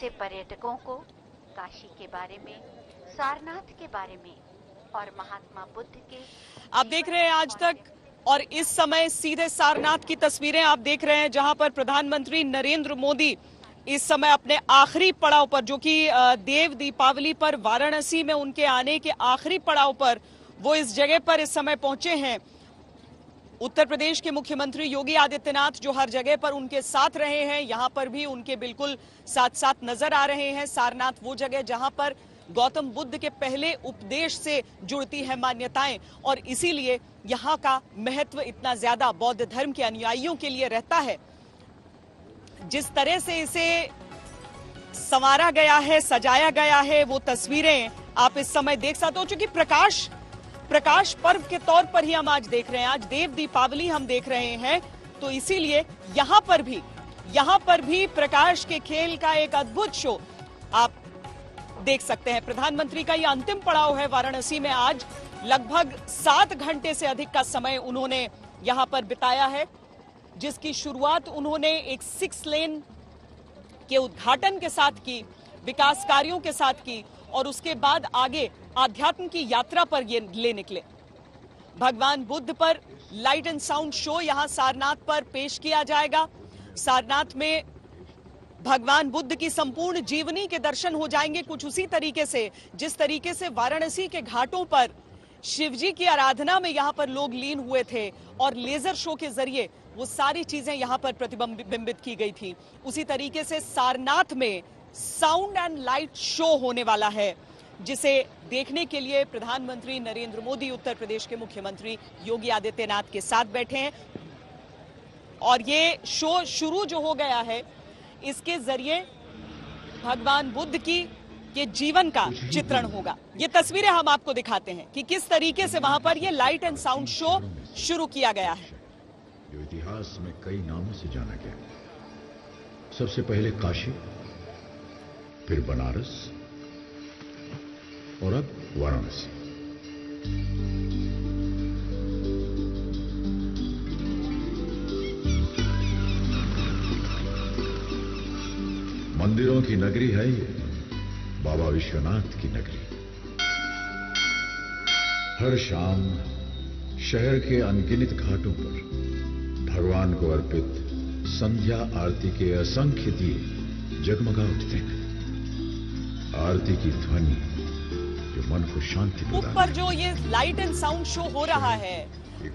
जिससे पर्यटकों को काशी के बारे में, सारनाथ के बारे में और महात्मा बुद्ध के। आप देख रहे हैं आज तक और इस समय सीधे सारनाथ की तस्वीरें आप देख रहे हैं, जहां पर प्रधानमंत्री नरेंद्र मोदी इस समय अपने आखिरी पड़ाव पर, जो कि देव दीपावली पर वाराणसी में उनके आने के आखिरी पड़ाव पर वो इस जगह पर इस समय पहुंचे हैं। उत्तर प्रदेश के मुख्यमंत्री योगी आदित्यनाथ जो हर जगह पर उनके साथ रहे हैं, यहां पर भी उनके बिल्कुल साथ साथ नजर आ रहे हैं। सारनाथ वो जगह जहां पर गौतम बुद्ध के पहले उपदेश से जुड़ती है मान्यताएं, और इसीलिए यहां का महत्व इतना ज्यादा बौद्ध धर्म के अनुयायियों के लिए रहता है। जिस तरह से इसे संवारा गया है, सजाया गया है, वो तस्वीरें आप इस समय देख सकते हो। चूंकि प्रकाश पर्व के तौर पर ही हम आज देख रहे हैं, आज देव दीपावली हम देख रहे हैं, तो इसीलिए यहां पर भी प्रकाश के खेल का एक अद्भुत शो आप देख सकते हैं। प्रधानमंत्री का यह अंतिम पड़ाव है वाराणसी में। आज लगभग 7 घंटे से अधिक का समय उन्होंने यहां पर बिताया है, जिसकी शुरुआत उन्होंने एक 6 लेन के उद्घाटन के साथ की, विकास कार्यों के साथ की, और उसके बाद आगे आध्यात्म की यात्रा पर ये ले निकले। भगवान बुद्ध पर लाइट एंड साउंड शो यहां सारनाथ पर पेश किया जाएगा। सारनाथ में भगवान बुद्ध की संपूर्ण जीवनी के दर्शन हो जाएंगे, कुछ उसी तरीके से जिस तरीके से वाराणसी के घाटों पर शिवजी की आराधना में यहां पर लोग लीन हुए थे और लेजर शो के जरिए वो सारी चीजें यहां पर प्रतिबिंबित की गई थी। उसी तरीके से सारनाथ में साउंड एंड लाइट शो होने वाला है, जिसे देखने के लिए प्रधानमंत्री नरेंद्र मोदी उत्तर प्रदेश के मुख्यमंत्री योगी आदित्यनाथ के साथ बैठे हैं। और ये शो शुरू जो हो गया है, इसके जरिए भगवान बुद्ध के जीवन का चित्रण होगा। ये तस्वीरें हम आपको दिखाते हैं कि किस तरीके से वहां पर ये लाइट एंड साउंड शो शुरू किया गया है। जो इतिहास में कई नामों से जाना गया। सबसे पहले काशी, फिर बनारस और अब वाराणसी। मंदिरों की नगरी है ये, बाबा विश्वनाथ की नगरी। हर शाम शहर के अनगिनत घाटों पर भगवान को अर्पित संध्या आरती के असंख्य दिए जगमगा उठते हैं। आरती की ध्वनि जो मन को शांति प्रदान। ऊपर जो ये लाइट एंड साउंड शो हो रहा है,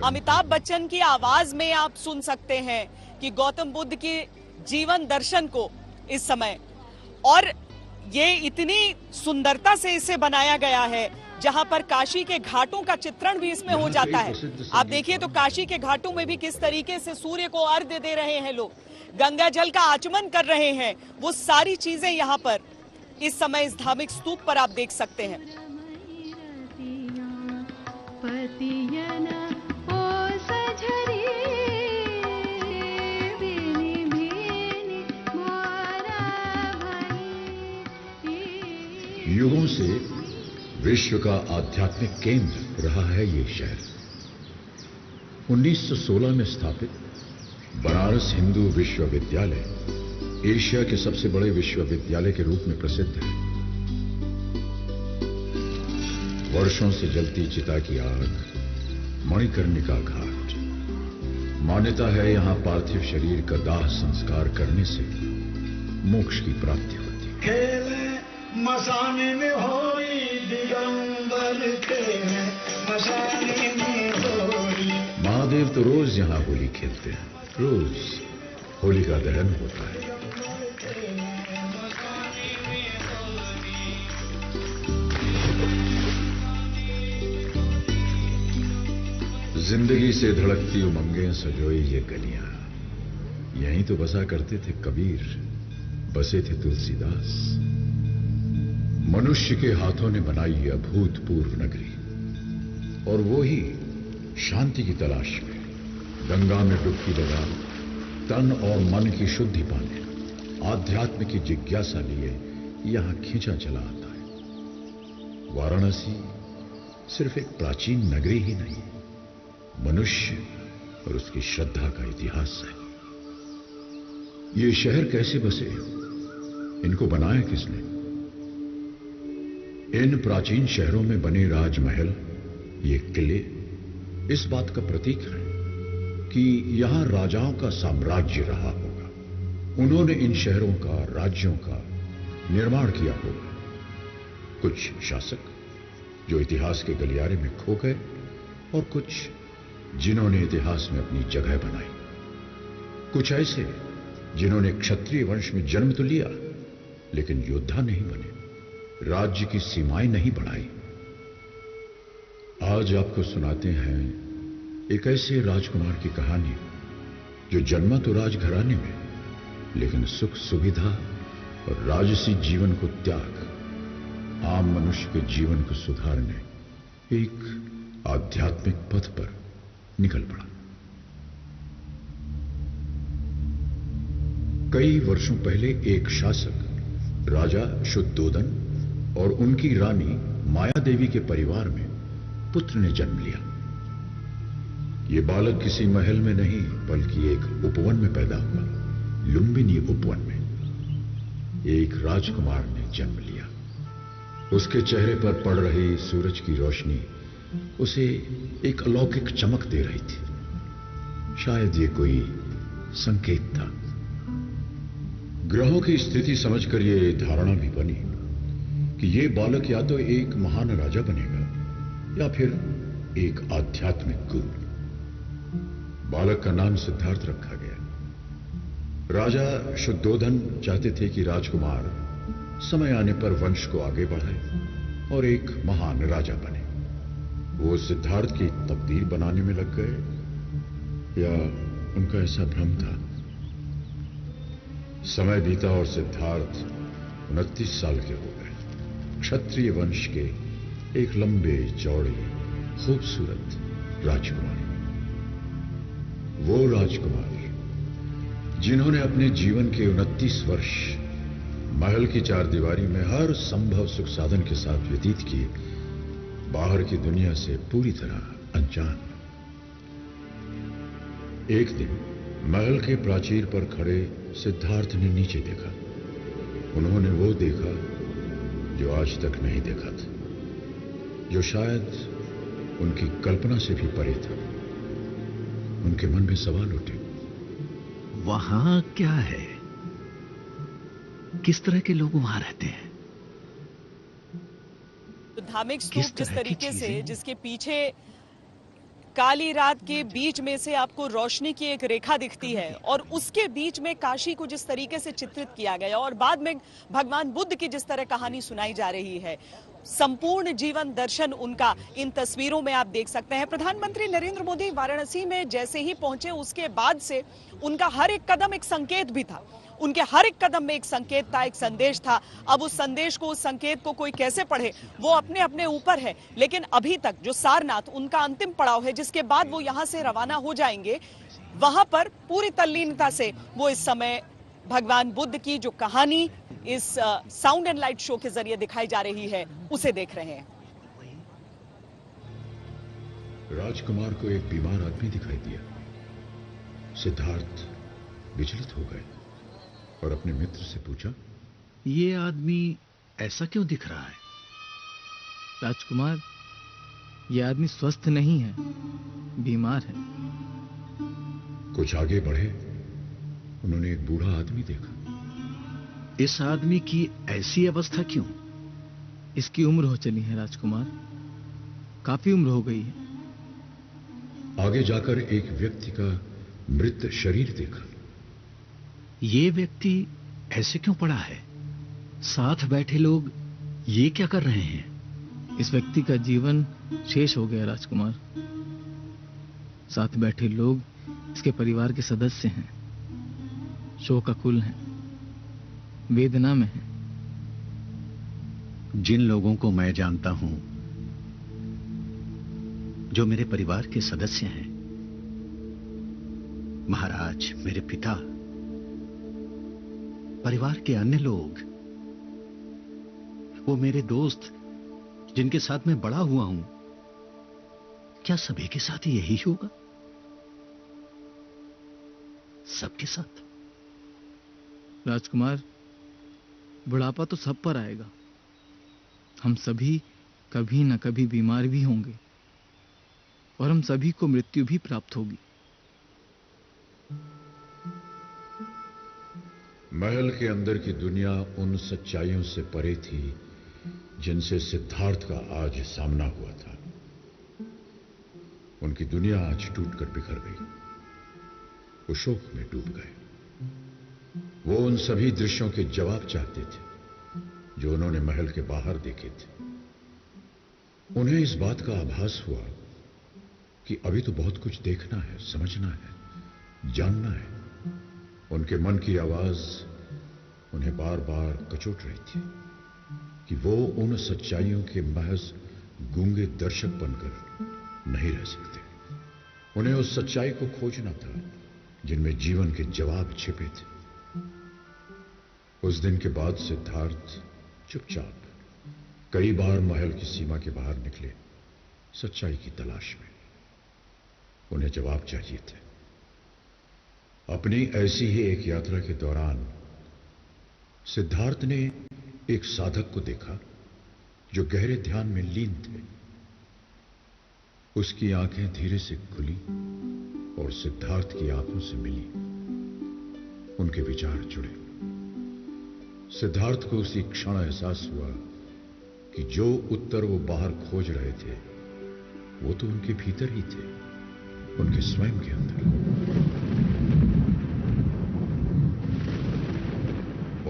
अमिताभ बच्चन की आवाज में आप सुन सकते हैं कि गौतम बुद्ध के जीवन दर्शन को इस समय, और ये इतनी सुंदरता से इसे बनाया गया है, जहां पर काशी के घाटों का चित्रण भी इसमें हो जाता है। आप देखिए तो काशी के घाटों में भी किस तरीके से सूर्य को अर्घ्य दे रहे हैं लोग, गंगा जल का आचमन कर रहे हैं, वो सारी चीजें यहां पर इस समय इस धार्मिक स्तूप पर आप देख सकते हैं। युगों से विश्व का आध्यात्मिक केंद्र रहा है ये शहर। 1916 में स्थापित बनारस हिंदू विश्वविद्यालय एशिया के सबसे बड़े विश्वविद्यालय के रूप में प्रसिद्ध है। वर्षों से जलती चिता की आग, मणिकर्णिका घाट। मान्यता है यहां पार्थिव शरीर का दाह संस्कार करने से मोक्ष की प्राप्ति होती है। मसाने में होली दिगंबर खेले, मसाने में होली। महादेव तो रोज यहां होली खेलते हैं, रोज होली का दहन होता है। जिंदगी से धड़कती उमंगें सजोई ये गलियां, यहीं तो बसा करते थे कबीर, बसे थे तुलसीदास। मनुष्य के हाथों ने बनाई ये अभूतपूर्व नगरी, और वो ही शांति की तलाश में गंगा में डुबकी लगा तन और मन की शुद्धि पाने, आध्यात्म की जिज्ञासा लिए यहां खींचा चला आता है। वाराणसी सिर्फ एक प्राचीन नगरी ही नहीं, मनुष्य और उसकी श्रद्धा का इतिहास है। ये शहर कैसे बसे, इनको बनाया किसने? इन प्राचीन शहरों में बने राजमहल, ये किले इस बात का प्रतीक है कि यहां राजाओं का साम्राज्य रहा होगा। उन्होंने इन शहरों का, राज्यों का निर्माण किया होगा। कुछ शासक जो इतिहास के गलियारे में खो गए और कुछ जिन्होंने इतिहास में अपनी जगह बनाई। कुछ ऐसे जिन्होंने क्षत्रिय वंश में जन्म तो लिया लेकिन योद्धा नहीं बने, राज्य की सीमाएं नहीं बढ़ाई। आज आपको सुनाते हैं एक ऐसे राजकुमार की कहानी जो जन्मा तो राजघराने में, लेकिन सुख सुविधा और राजसी जीवन को त्याग आम मनुष्य के जीवन को सुधारने एक आध्यात्मिक पथ पर निकल पड़ा। कई वर्षों पहले एक शासक राजा शुद्धोदन और उनकी रानी माया देवी के परिवार में पुत्र ने जन्म लिया। यह बालक किसी महल में नहीं बल्कि एक उपवन में पैदा हुआ। लुंबिनी उपवन में एक राजकुमार ने जन्म लिया। उसके चेहरे पर पड़ रही सूरज की रोशनी उसे एक अलौकिक चमक दे रही थी। शायद ये कोई संकेत था। ग्रहों की स्थिति समझकर यह धारणा भी बनी कि यह बालक या तो एक महान राजा बनेगा या फिर एक आध्यात्मिक गुरु। बालक का नाम सिद्धार्थ रखा गया। राजा शुद्धोदन चाहते थे कि राजकुमार समय आने पर वंश को आगे बढ़ाए और एक महान राजा बने। वो सिद्धार्थ की तकदीर बनाने में लग गए या उनका ऐसा भ्रम था। समय बीता और सिद्धार्थ 29 साल के हो गए। क्षत्रिय वंश के एक लंबे चौड़े खूबसूरत राजकुमार। वो राजकुमार जिन्होंने अपने जीवन के 29 वर्ष महल की चारदीवारी में हर संभव सुख साधन के साथ व्यतीत किए, बाहर की दुनिया से पूरी तरह अनजान। एक दिन महल के प्राचीर पर खड़े सिद्धार्थ ने नीचे देखा। उन्होंने वो देखा जो आज तक नहीं देखा था, जो शायद उनकी कल्पना से भी परे था। उनके मन में सवाल उठे, वहां क्या है? किस तरह के लोग वहां रहते हैं? तो धार्मिक स्तूप जिस तरीके से, जिसके पीछे काली रात के बीच में से आपको रोशनी की एक रेखा दिखती है और उसके बीच में काशी को जिस तरीके से चित्रित किया गया और बाद में भगवान बुद्ध की जिस तरह कहानी सुनाई जा रही है, संपूर्ण जीवन दर्शन उनका इन तस्वीरों में आप देख सकते हैं। प्रधानमंत्री नरेंद्र मोदी वाराणसी में जैसे ही पहुंचे उसके बाद से उनका हर एक कदम एक संकेत भी था। उनके हर एक कदम में एक संकेत था, एक संदेश था। अब उस संदेश को, उस संकेत को कोई कैसे पढ़े वो अपने अपने ऊपर है, लेकिन अभी तक जो सारनाथ उनका अंतिम पड़ाव है, जिसके बाद वो यहां से रवाना हो जाएंगे, वहां पर पूरी तल्लीनता से वो इस समय भगवान बुद्ध की जो कहानी इस साउंड एंड लाइट शो के जरिए दिखाई जा रही है उसे देख रहे हैं। राजकुमार को एक बीमार आदमी दिखाई दिया। सिद्धार्थ विचलित हो गए और अपने मित्र से पूछा, ये आदमी ऐसा क्यों दिख रहा है? राजकुमार, ये आदमी स्वस्थ नहीं है, बीमार है। कुछ आगे बढ़े, उन्होंने एक बूढ़ा आदमी देखा। इस आदमी की ऐसी अवस्था क्यों? इसकी उम्र हो चली है राजकुमार, काफी उम्र हो गई है। आगे जाकर एक व्यक्ति का मृत शरीर देखा। ये व्यक्ति ऐसे क्यों पड़ा है? साथ बैठे लोग ये क्या कर रहे हैं? इस व्यक्ति का जीवन शेष हो गया राजकुमार। साथ बैठे लोग इसके परिवार के सदस्य हैं, शोकाकुल हैं, वेदना में हैं। जिन लोगों को मैं जानता हूं, जो मेरे परिवार के सदस्य हैं, महाराज, मेरे पिता, परिवार के अन्य लोग, वो मेरे दोस्त जिनके साथ मैं बड़ा हुआ हूं, क्या सभी के साथ यही होगा? सबके साथ? राजकुमार, बुढ़ापा तो सब पर आएगा। हम सभी कभी न कभी बीमार भी होंगे और हम सभी को मृत्यु भी प्राप्त होगी। महल के अंदर की दुनिया उन सच्चाइयों से परे थी जिनसे सिद्धार्थ का आज सामना हुआ था। उनकी दुनिया आज टूटकर बिखर गई। वो शोक में डूब गए। वो उन सभी दृश्यों के जवाब चाहते थे जो उन्होंने महल के बाहर देखे थे। उन्हें इस बात का आभास हुआ कि अभी तो बहुत कुछ देखना है, समझना है, जानना है। उनके मन की आवाज उन्हें बार बार कचोट रही थी कि वो उन सच्चाइयों के महज गूंगे दर्शक बनकर नहीं रह सकते। उन्हें उस सच्चाई को खोजना था जिनमें जीवन के जवाब छिपे थे। उस दिन के बाद सिद्धार्थ चुपचाप कई बार महल की सीमा के बाहर निकले, सच्चाई की तलाश में। उन्हें जवाब चाहिए थे। अपनी ऐसी ही एक यात्रा के दौरान सिद्धार्थ ने एक साधक को देखा जो गहरे ध्यान में लीन थे। उसकी आंखें धीरे से खुली और सिद्धार्थ की आंखों से मिली। उनके विचार जुड़े। सिद्धार्थ को उसी क्षण एहसास हुआ कि जो उत्तर वो बाहर खोज रहे थे वो तो उनके भीतर ही थे, उनके स्वयं के अंदर।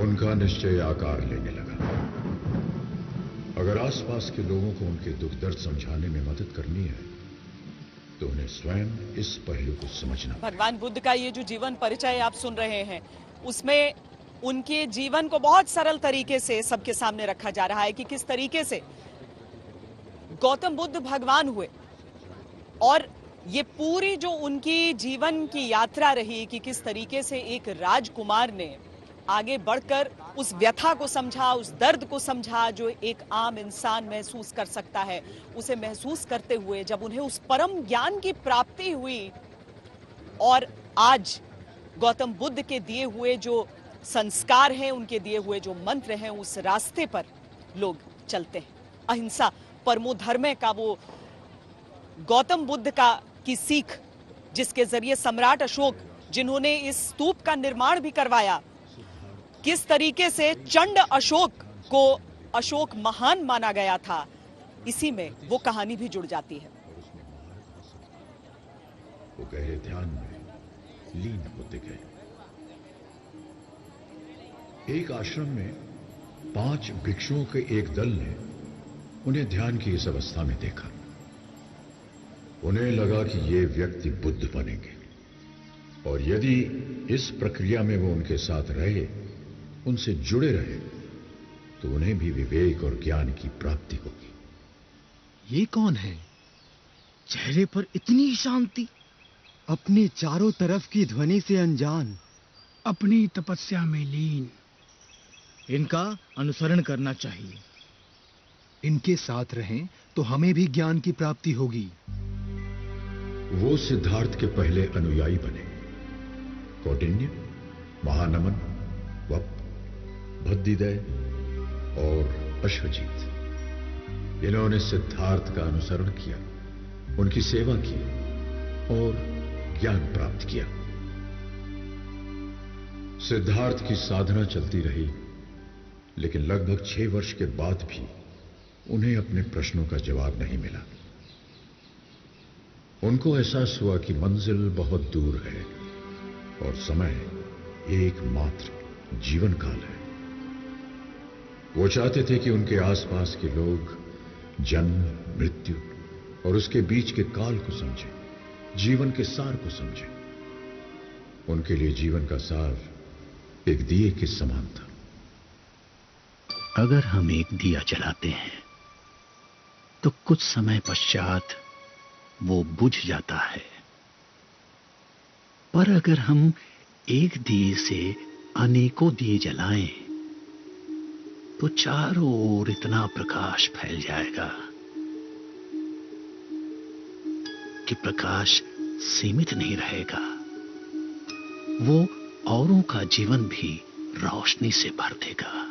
उनका निश्चय आकार लेने लगा। अगर आसपास के लोगों को उनके दुख दर्द समझाने में मदद करनी है तो उन्हें स्वयं इस पहलू को समझना। भगवान बुद्ध का ये जो जीवन परिचय आप सुन रहे हैं, उसमें उनके जीवन को बहुत सरल तरीके से सबके सामने रखा जा रहा है कि किस तरीके से गौतम बुद्ध भगवान हुए। और ये पूरी जो उनकी जीवन की यात्रा रही कि किस तरीके से एक राजकुमार ने आगे बढ़कर उस व्यथा को समझा, उस दर्द को समझा जो एक आम इंसान महसूस कर सकता है। उसे महसूस करते हुए जब उन्हें उस परम ज्ञान की प्राप्ति हुई और आज गौतम बुद्ध के दिए हुए जो संस्कार हैं, उनके दिए हुए जो मंत्र हैं, उस रास्ते पर लोग चलते हैं। अहिंसा परमो धर्म का वो गौतम बुद्ध की सीख, जिसके जरिए सम्राट अशोक, जिन्होंने इस स्तूप का निर्माण भी करवाया, किस तरीके से चंड अशोक को अशोक महान माना गया था, इसी में वो कहानी भी जुड़ जाती है। वो गहरे ध्यान में लीन होते गए। एक आश्रम में 5 भिक्षुओं के एक दल ने उन्हें ध्यान की इस अवस्था में देखा। उन्हें लगा कि ये व्यक्ति बुद्ध बनेंगे और यदि इस प्रक्रिया में वो उनके साथ रहे, उनसे जुड़े रहे, तो उन्हें भी विवेक और ज्ञान की प्राप्ति होगी। ये कौन है? चेहरे पर इतनी शांति, अपने चारों तरफ की ध्वनि से अनजान, अपनी तपस्या में लीन। इनका अनुसरण करना चाहिए। इनके साथ रहें तो हमें भी ज्ञान की प्राप्ति होगी। वो सिद्धार्थ के पहले अनुयायी बने। कौटिन्य, महानमन, वप, भद्दिदय और अश्वजीत, इन्होंने सिद्धार्थ का अनुसरण किया, उनकी सेवा की और ज्ञान प्राप्त किया। सिद्धार्थ की साधना चलती रही, लेकिन लगभग 6 वर्ष के बाद भी उन्हें अपने प्रश्नों का जवाब नहीं मिला। उनको एहसास हुआ कि मंजिल बहुत दूर है और समय एकमात्र जीवन काल है। वो चाहते थे कि उनके आसपास के लोग जन्म, मृत्यु और उसके बीच के काल को समझें, जीवन के सार को समझें। उनके लिए जीवन का सार एक दिए के समान था। अगर हम एक दिया जलाते हैं तो कुछ समय पश्चात वो बुझ जाता है, पर अगर हम एक दिए से अनेकों दिए जलाएं तो चारों ओर इतना प्रकाश फैल जाएगा कि प्रकाश सीमित नहीं रहेगा, वो औरों का जीवन भी रोशनी से भर देगा।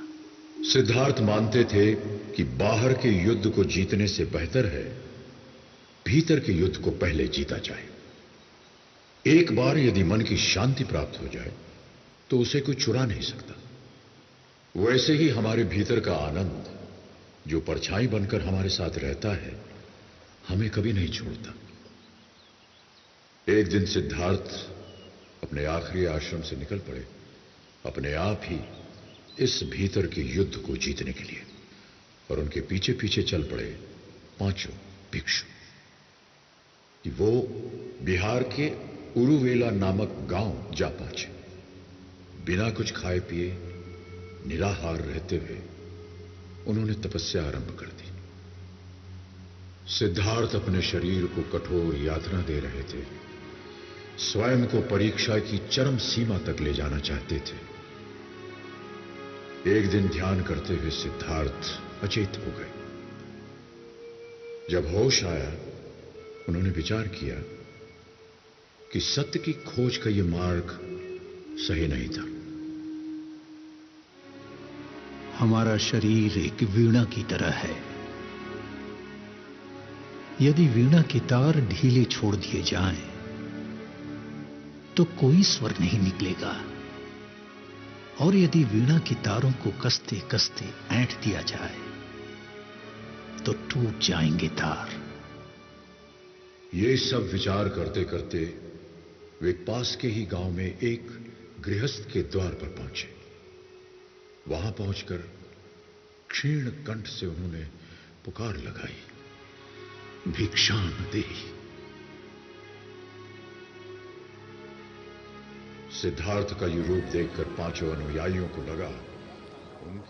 सिद्धार्थ मानते थे कि बाहर के युद्ध को जीतने से बेहतर है भीतर के युद्ध को पहले जीता जाए। एक बार यदि मन की शांति प्राप्त हो जाए तो उसे कोई चुरा नहीं सकता। वैसे ही हमारे भीतर का आनंद जो परछाई बनकर हमारे साथ रहता है हमें कभी नहीं छोड़ता। एक दिन सिद्धार्थ अपने आखिरी आश्रम से निकल पड़े, अपने आप ही इस भीतर के युद्ध को जीतने के लिए, और उनके पीछे पीछे चल पड़े पांचों भिक्षु। कि वो बिहार के उरुवेला नामक गांव जा पहुंचे। बिना कुछ खाए पिए निराहार रहते हुए उन्होंने तपस्या आरंभ कर दी। सिद्धार्थ अपने शरीर को कठोर यातना दे रहे थे, स्वयं को परीक्षा की चरम सीमा तक ले जाना चाहते थे। एक दिन ध्यान करते हुए सिद्धार्थ अचेत हो गए। जब होश आया उन्होंने विचार किया कि सत्य की खोज का यह मार्ग सही नहीं था। हमारा शरीर एक वीणा की तरह है। यदि वीणा के तार ढीले छोड़ दिए जाएं, तो कोई स्वर नहीं निकलेगा, और यदि वीणा के तारों को कसते कसते ऐंठ दिया जाए तो टूट जाएंगे तार। ये सब विचार करते करते वे पास के ही गांव में एक गृहस्थ के द्वार पर पहुंचे। वहां पहुंचकर क्षीण कंठ से उन्होंने पुकार लगाई, भिक्षान देहि। सिद्धार्थ का ये रूप देखकर पांचों अनुयायियों को लगा